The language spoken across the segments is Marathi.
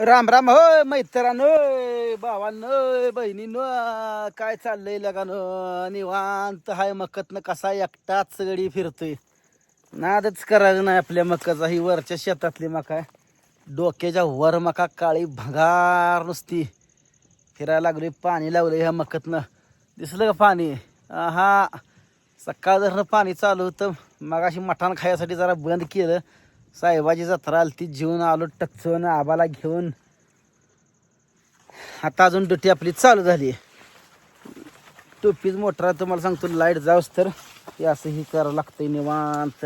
राम राम हो मैत्रांनो, भावांनो, बहिणींनो, काय चाललंय लगानं? निवांत हाय. मकतनं कसा एकटाच सगळी फिरतोय. नादच करायचं नाही आपल्या मकाचा. ही वरच्या शेतातली मका आहे. डोक्याच्या वर मका काळी भंगार नुसती. फिरायला लागलोय, पाणी लावलं ह्या मकतनं. दिसलं का पाणी? हा, सकाळ जर पाणी चालू होतं. मगाशी मटण खायसाठी जरा बंद केलं. साहेबाची जत्रा आली ती, जेवून आलो टच्चून आबाला घेऊन. आता अजून ड्युटी आपली चालू झाली. टोपीच मोटर आहे, तुम्हाला सांगतो. लाईट जाऊस तर हे असं ही करावं लागतंय, निवांत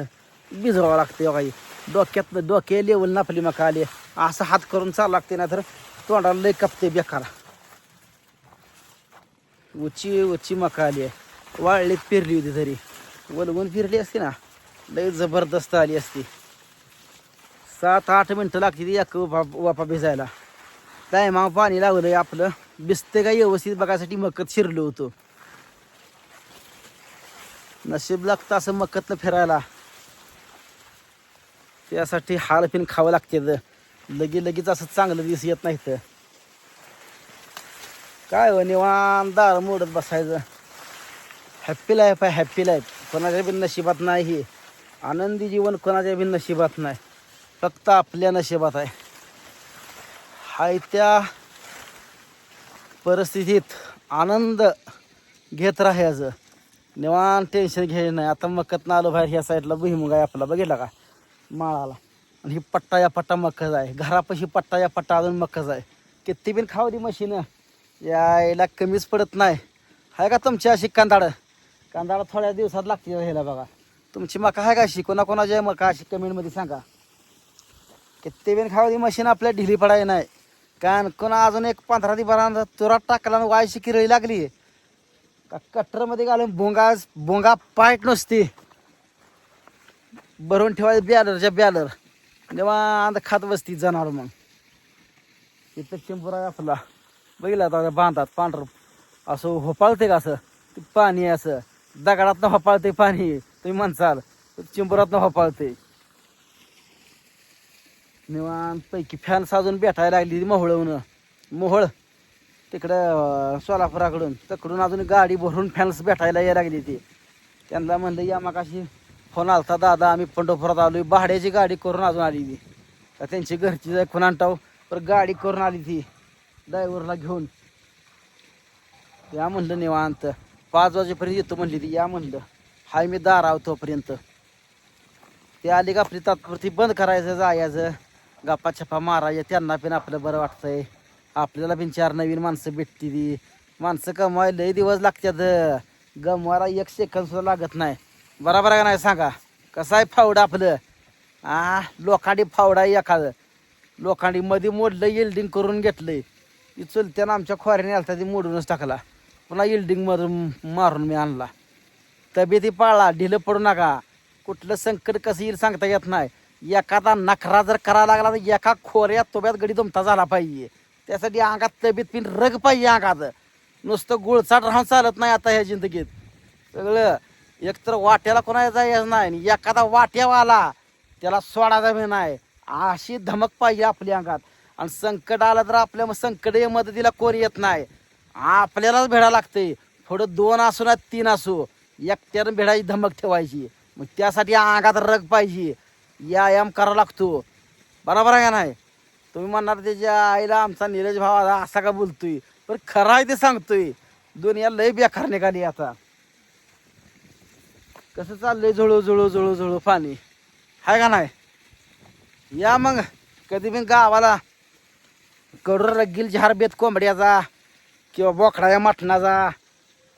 भिजवावं लागतंय. काही डोक्यातनं डोक्या लेवल ना आपली मका आली. असं हात करून चालू लागते ना, तर तोंडाला लय कापते बेकारा. उची उची मका आली आहे. वाळलीत पेरली होती तरी वलवून फिरली असती ना, लय जबरदस्त आली असती. 7-8 मिनटं लागते ती एक वापा भिजायला. टायमा पाणी लावलंय आपलं. भिजते का व्यवस्थित बघायसाठी मकत शिरलो होतो. नशीब लागतं असं मकतनं फिरायला. त्यासाठी हाल पिन खावं लागते. लगेच असं चांगलं दिस येत नाही. तर काय हो, निवांत दार मोडत बसायचं. हॅप्पी लाईफ आहे, हॅप्पी लाईफ. कोणाच्या बी नशिबात नाही हे आनंदी जीवन. कोणाच्या बी नशिबात नाही, फक्त आपल्या नशिबात आहे. हाय त्या परिस्थितीत आनंद घेत राहायचं. निवांत टेन्शन घ्यायचं नाही. आता मकतनं आलो बाहेर. ह्या साईडला भुईमुग आहे आपला, बघितला का माळाला. आणि ही पट्टा या पट्टा मकच आहे. घरापाशी पट्टा या पट्टा अजून मकच आहे. किती बिन खाऊ दे मशीन, यायला कमीच पडत नाही. आहे का तुमची अशी कांदाड? कांदाड थोड्या दिवसात लागते ह्याला बघा. तुमची मका आहे का अशी? कोणाकोणाची आहे मका अशी? कमेंटमध्ये सांगा. किती बिन खाऊ दे मशीन आपल्या ढिली पडाय नाही. कारण कोणा अजून एक 15 ते 12 तुरात टाकला आणि वायशी किरळी लागली का कट्टरमध्ये घालून बोंगा पाईट नसती भरून ठेवायचं बॅलरच्या बॅलर. निवांत खात बसती जनावर. मग इथं चिंपुरा आहे आपला, बघितला आता बांधात पांढरं असं होपाळते का? असं ते पाणी असं दगडातनं होपाळते पाणी. तुम्ही म्हणसाल चिंपुरातनं होपाळते. निवांत पैकी फॅन साजून भेटायला लागली मोहळवून. मोहळ तिकडं सोलापुराकडून तिकडून अजून गाडी भरून फॅन्स भेटायला यायला लागली. ती त्यांना म्हणलं या मगाशी फोन आलता, दादा आम्ही पंढरपुरात आलोय. भाड्याची गाडी करून अजून आली ती. तर त्यांची घरची जाय खून आणताव, तर गाडी करून आली ती ड्रायव्हरला घेऊन. या म्हणलं निवांत 5 वाजेपर्यंत येतो म्हणली ती. या म्हणलं हाय मी दाराव तोपर्यंत. ते आली का आपली तात्पुरती बंद करायचं, जायचं गप्पा छप्पा मारायचं. त्यांना पण आपलं बरं वाटतंय. आपल्याला पण 4 नवीन माणसं भेटती. ती माणसं कमवायला लय दिवस लागतात. गमवायला 1 सेकंद सुद्धा लागत नाही. बरोबर आहे का नाही सांगा? कसं आहे फावडं आपलं? लोखंडी फावडा आहे एखादं. लोखंडी मध्ये मोडलं, इल्डिंग करून घेतलंय. ती चुलत्यानं आमच्या खोऱ्याने आलता, ती मोडूनच टाकला. पुन्हा इल्डिंग मारून मी आणला. तब्येती पाळा, ढिलं पडू नका. कुठलं संकट कसं येईल सांगता येत नाही. एखादा नखरा जर करायला लागला तर एका खोऱ्यात तोब्यात गडी दुमता झाला पाहिजे. त्यासाठी अंगात तब्येत पिन रग पाहिजे अंगात. नुसतं गुळचाट राहून चालत नाही आता ह्या जिंदगीत. सगळं एकतर वाट्याला कोणाला जायचं नाही, आणि एखादा वाट्यावाला त्याला सोडायचा बी नाही. अशी धमक पाहिजे आपल्या अंगात. आणि संकट आलं तर आपल्या संकट मदतीला कोण येत नाही. आपल्यालाच भेडा लागते. थोडं 2 असू ना 3 असू, एकट्यानं भेडाची धमक ठेवायची. मग त्यासाठी अंगात रग पाहिजे, व्यायाम करावा लागतो. बरोबर आहे का नाही? तुम्ही म्हणणार त्याच्या आईला आमचा नीरज भाव असा का बोलतोय, पण खरं आहे ते सांगतोय. दुनिया लय बेकार निघाली आता. कसं चाललंय झुळू पाणी, आहे का नाही? या मग कधी पण गावाला. कडूर रगील झार बेत कोंबड्याचा किंवा बोकडाच्या मटणाचा,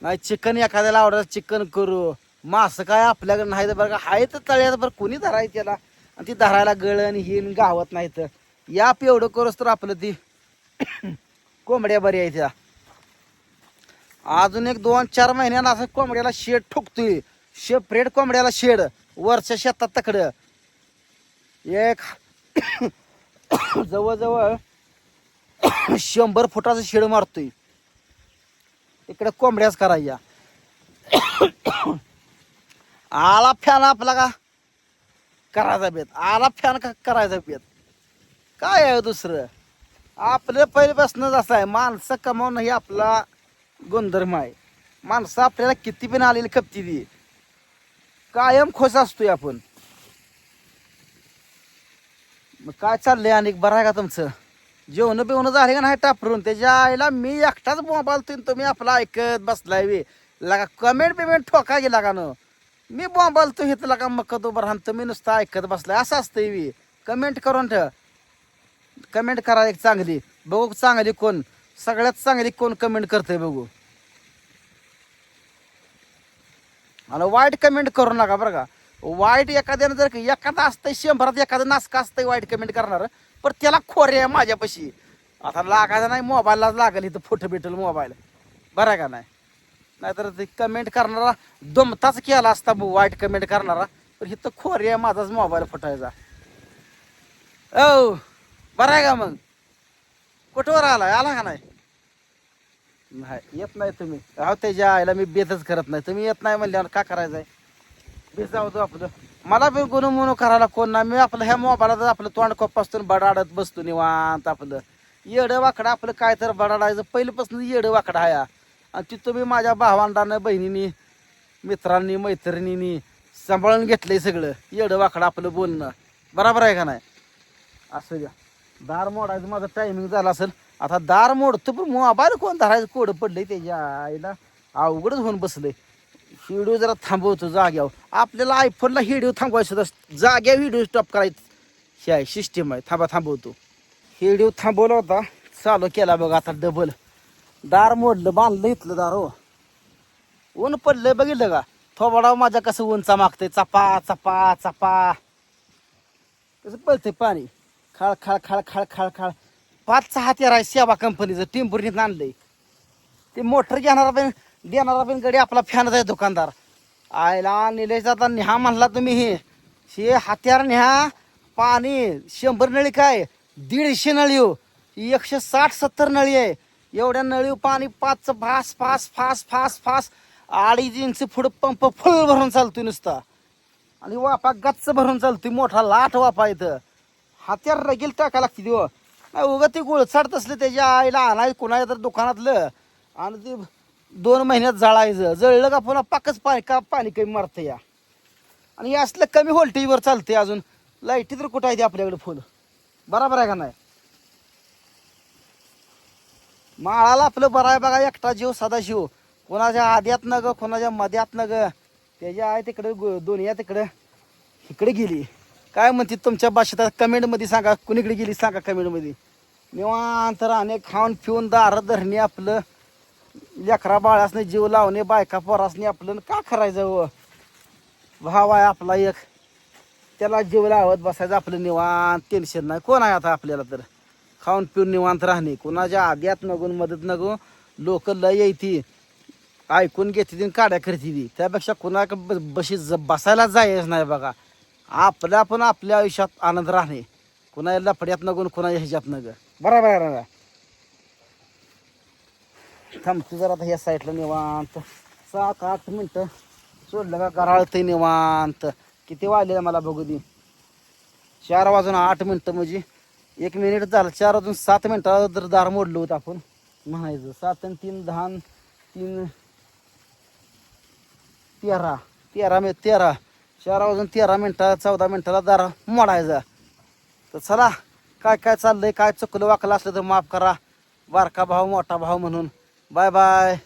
नाही चिकन एखाद्याला आवडत चिकन करू. मासं काय आपल्याकडे नाही तर बरं का, आहे तर तळ्यात बरं कोणी धरायचं त्याला. आणि ती धरायला गळण हिन गावत नाही. तर या एवढं करूच तर आपलं ती कोंबड्या बरी आहे. त्या अजून एक 2-4 महिन्यानं असं कोंबड्याला शेड ठोकतोय. सेपरेट कोंबड्याला शेड वरच्या शेतात तकडं एक जवळजवळ 100 फुटाचं शेड मारतोय. इकडे कोंबड्याच करायच्या. आला फॅन आपला का करायचा बेत, आला फॅन का करायचा बेत. काय आहे दुसरं? आपलं पहिल्यापासूनच असं आहे, माणसं कमावणं ही आपला गुणधर्म आहे. माणसं आपल्याला किती पण आलेली खपती ती कायम खोस असतोय आपण. मग काय चाललंय आणि बरं आहे का तुमचं? जेवण बिवणं झाले का नाही टापरून? त्याच्या आईला मी एकटाच मोबाईल तुम्ही आपला ऐकत बसलाय वे लगा. कमेंट बिमेंट ठोका गेला का न? मी मोबाईल तो घेतला का मग तो बरं हान तुम्ही नुसतं ऐकत बसलाय असं असतंय वे. कमेंट करून ठेव, कमेंट करा एक चांगली, बघू चांगली कोण, सगळ्यात चांगली कोण कमेंट करतंय बघू. आणि वाईट कमेंट करू नका बरं का. वाईट एखाद्यानं जर एखादा असतंय 100 एखादं नासका असतंय वाईट कमेंट करणार, पण त्याला खोरे आहे माझ्यापाशी. आता लागायचं नाही मोबाईललाच लागेल इथं फोटो भेटेल मोबाईल, बरं आहे का नाही? नाहीतर ते कमेंट करणारा दमताच केला असता वाईट कमेंट करणारा, पण इथं खोरे आहे माझाच मोबाईल फुटायचा. ओ बरं आहे का मग? कुठवर आलाय? आला का नाही? नाही येत नाही तुम्ही. अहो त्याच्या आईला मी बेतच करत नाही. तुम्ही येत नाही म्हणल्यावर का करायचंय? बेत जाऊ दो आपलं. मला बी गुणू म्हणून करायला कोण नाही. मी आपलं ह्या मोबाईलात आपलं तोंड खोप असतो बडाडत बसतो निवांत. आपलं येडं वाकडं आपलं काय तर बडाडायचं पहिल्यापासून येडं वाकडं आहे. आणि ती तुम्ही माझ्या भावांडानं बहिणीनी मित्रांनी मैत्रिणींनी सांभाळून घेतलंय सगळं. येडं वाकडं आपलं बोलणं बरोबर आहे का नाही? असं द्या. दार मोडायचं माझं टायमिंग झालं असेल आता. दार मोडतो पण मोबाईल कोण धरायचं कोडं पडलंय त्याच्या आईला. अवघडच होऊन बसलंय. व्हिडिओ जरा थांबवतो जाग्यावर. आपल्याला आयफोनला व्हिडिओ थांबवायचं होतं, जाग्यावर व्हिडिओ स्टॉप करायचं ही आहे सिस्टीम आहे. थांबवतो. व्हिडिओ थांबवला होता, चालू केला बघा आता डबल. दार मोडलं, बांधलं इथलं दार. हो ऊन पडलंय बघितलं का? थोबाडा माझ्या कसं ऊनचा मागतंय, चपा चपा चपा कसं पळतंय पाणी. खाळ खाळ खाळ खाळ खाळ खाळ. 5-6 हत्यार आहे सेवा कंपनीचं, टिंबुर्णीत आणलंय. ते मोटर देणारा पण गडी आपला फॅनच आहे दुकानदार. आयला निलेश आता न्या म्हणला तुम्ही हे हत्यार न्या. पाणी 100 नळी काय 150 नळी हो, 160-170 नळी आहे. एवढ्या नळी पाणी फास फास फास फास फास 2.5 इंच पुढं पंप फुल भरून चालतोय नुसता. आणि वापा गच्च भरून चालतोय, मोठा लाट वापा इथं. हत्यार रगील टाका लागते ती. हो उगा ती गुळसाट तसलं त्याच्या आईला आणाय कुणाच्या तर दुकानातलं आणि ते 2 महिन्यात जळायचं. जळलं का पुन्हा पाकच पाणी कमी मारतं या. आणि हे असलं कमी व्होल्टेजवर चालते. अजून लाईटी तर कुठं आहे ती आपल्याकडे फुल, बरोबर आहे का नाही? माळाला आपलं बरं आहे बघा, एकटा जीव सदा शिव. कोणाच्या आद्यात न ग, कोणाच्या मध्यात न ग. त्याच्या आहे तिकडे दोन्ही तिकडे इकडे गेली. काय म्हणते तुमच्या भाषेत कमेंटमध्ये सांगा, कुणीकडे गेली सांगा कमेंटमध्ये. निवांत राहणे, खाऊन पिऊन दार धरणे आपलं, लेकरा बाळासने जीव लावणे, बायका पोरासने आपलं का करायचं? व भाव आहे आपला एक, त्याला जीव लावत बसायचं आपलं निवांत. टेन्शन नाही. कोण आहे आता आपल्याला तर खाऊन पिऊन निवांत राहणे. कोणाच्या आद्यात नगून मदत नगो. लोक लय येते ऐकून घेते काड्या करते ती. त्यापेक्षा कुणा बशी बसायला जायच नाही बघा. आपल्या पण आपल्या आयुष्यात आनंद राहणे, कुणा लफड्यात नगून कुणाच्या ह्याच्यात नग, बरोबर आहे ना? थांबतो जरा आता ह्या साईडला निवांत. 7-8 मिनटं सोडलं का कराळतंय निवांत. किती वाजले मला बघू दे. 4 वाजून 8 मिनटं म्हणजे 1 मिनिट झालं. 4 वाजून 7 मिनटं जर दार मोडलं होतं आपण म्हणायचं. 7 आणि 3 10 3 13 13 4 वाजून 13 मिनटं 14 मिनटाला दार मोडायचा. तर चला काय काय चाललंय, काय चुकलं वाकलं असलं तर माफ करा. बारका भाऊ मोठा भाऊ म्हणून. Bye bye.